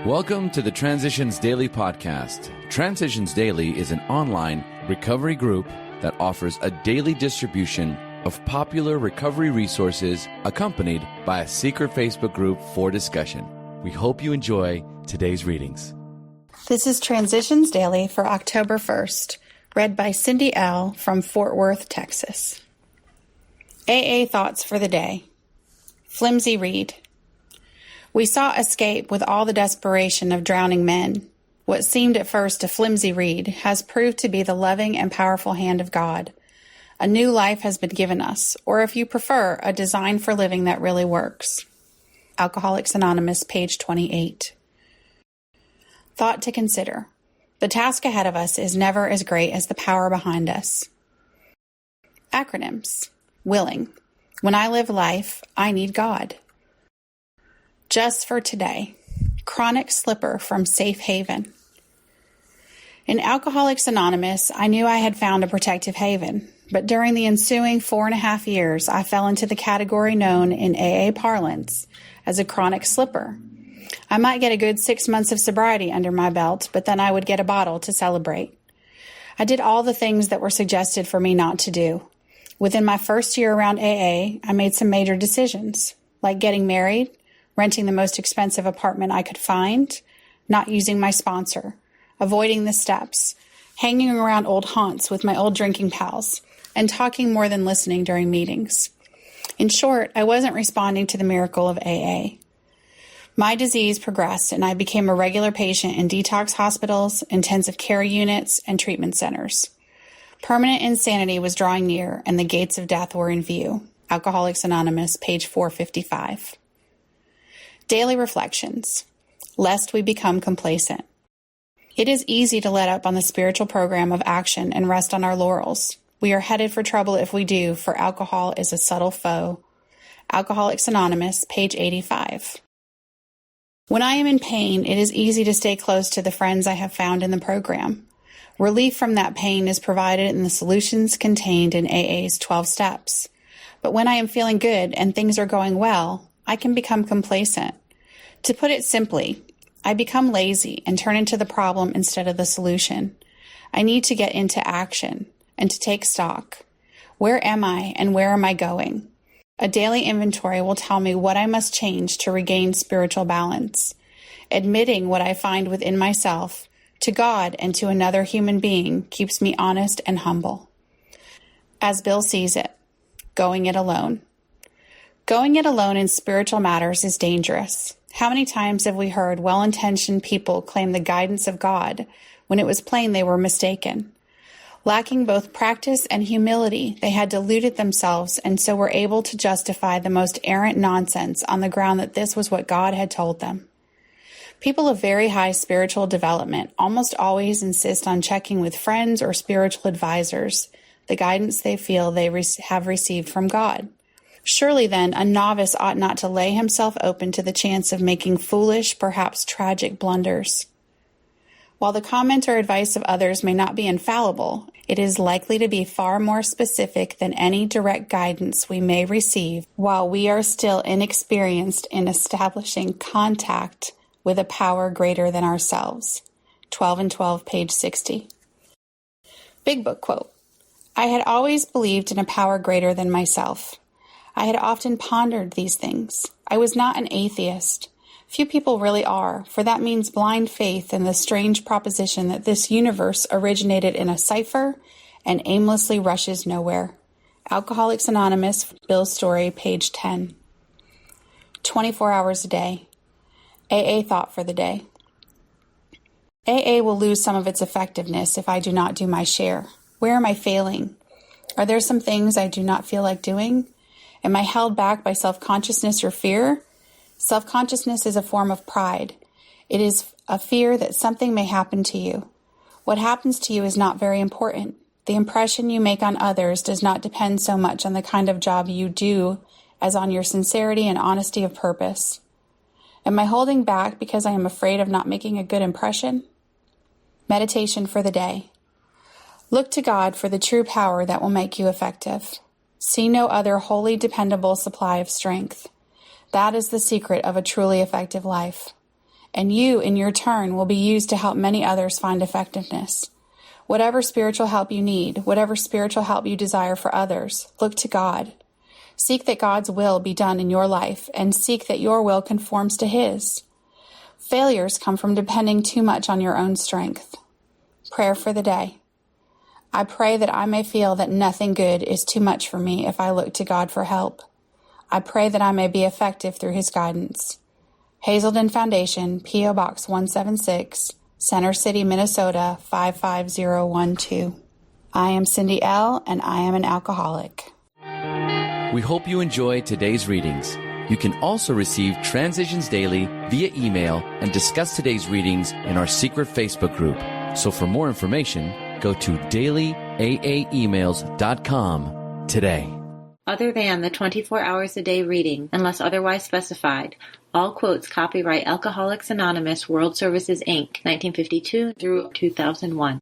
Welcome to the Transitions Daily podcast. Transitions Daily is an online recovery group that offers a daily distribution of popular recovery resources accompanied by a secret Facebook group for discussion. We hope you enjoy today's readings. This is Transitions Daily for October 1st, read by Cindy L. from Fort Worth, Texas. AA Thoughts for the Day. Flimsy read. We sought escape with all the desperation of drowning men. What seemed at first a flimsy reed has proved to be the loving and powerful hand of God. A new life has been given us, or if you prefer, a design for living that really works. Alcoholics Anonymous, page 28. Thought to consider. The task ahead of us is never as great as the power behind us. Acronyms. Willing. When I live life, I need God. Just for today. Chronic slipper from Safe Haven. In Alcoholics Anonymous, I knew I had found a protective haven, but during the ensuing 4.5 years, I fell into the category known in AA parlance as a chronic slipper. I might get a good 6 months of sobriety under my belt, but then I would get a bottle to celebrate. I did all the things that were suggested for me not to do. Within my first year around AA, I made some major decisions, like getting married, renting the most expensive apartment I could find, not using my sponsor, avoiding the steps, hanging around old haunts with my old drinking pals, and talking more than listening during meetings. In short, I wasn't responding to the miracle of AA. My disease progressed and I became a regular patient in detox hospitals, intensive care units, and treatment centers. Permanent insanity was drawing near and the gates of death were in view. Alcoholics Anonymous, page 455. Daily reflections, lest we become complacent. It is easy to let up on the spiritual program of action and rest on our laurels. We are headed for trouble if we do, for alcohol is a subtle foe. Alcoholics Anonymous, page 85. When I am in pain, it is easy to stay close to the friends I have found in the program. Relief from that pain is provided in the solutions contained in AA's 12 steps. But when I am feeling good and things are going well, I can become complacent. To put it simply, I become lazy and turn into the problem instead of the solution. I need to get into action and to take stock. Where am I and where am I going? A daily inventory will tell me what I must change to regain spiritual balance. Admitting what I find within myself to God and to another human being keeps me honest and humble. As Bill sees it, going it alone. Going it alone in spiritual matters is dangerous. How many times have we heard well-intentioned people claim the guidance of God when it was plain they were mistaken? Lacking both practice and humility, they had deluded themselves and so were able to justify the most errant nonsense on the ground that this was what God had told them. People of very high spiritual development almost always insist on checking with friends or spiritual advisors the guidance they feel they have received from God. Surely then, a novice ought not to lay himself open to the chance of making foolish, perhaps tragic blunders. While the comment or advice of others may not be infallible, it is likely to be far more specific than any direct guidance we may receive while we are still inexperienced in establishing contact with a power greater than ourselves. 12 and 12, page 60. Big Book quote. I had always believed in a power greater than myself. I had often pondered these things. I was not an atheist. Few people really are, for that means blind faith in the strange proposition that this universe originated in a cipher and aimlessly rushes nowhere. Alcoholics Anonymous, Bill's Story, page 10. 24 hours a day. AA Thought for the Day. AA will lose some of its effectiveness if I do not do my share. Where am I failing? Are there some things I do not feel like doing? Am I held back by self-consciousness or fear? Self-consciousness is a form of pride. It is a fear that something may happen to you. What happens to you is not very important. The impression you make on others does not depend so much on the kind of job you do as on your sincerity and honesty of purpose. Am I holding back because I am afraid of not making a good impression? Meditation for the day. Look to God for the true power that will make you effective. See no other wholly dependable supply of strength. That is the secret of a truly effective life. and you, in your turn, will be used to help many others find effectiveness. Whatever spiritual help you need, whatever spiritual help you desire for others, look to God. Seek that God's will be done in your life, and seek that your will conforms to His. Failures come from depending too much on your own strength. Prayer for the day. I pray that I may feel that nothing good is too much for me if I look to God for help. I pray that I may be effective through His guidance. Hazelden Foundation, P.O. Box 176, Center City, Minnesota 55012. I am Cindy L., and I am an alcoholic. We hope you enjoyed today's readings. You can also receive Transitions Daily via email and discuss today's readings in our secret Facebook group. So for more information, go to dailyaaemails.com today. Other than the 24 hours a day reading, unless otherwise specified, all quotes copyright Alcoholics Anonymous World Services, Inc., 1952 through 2001.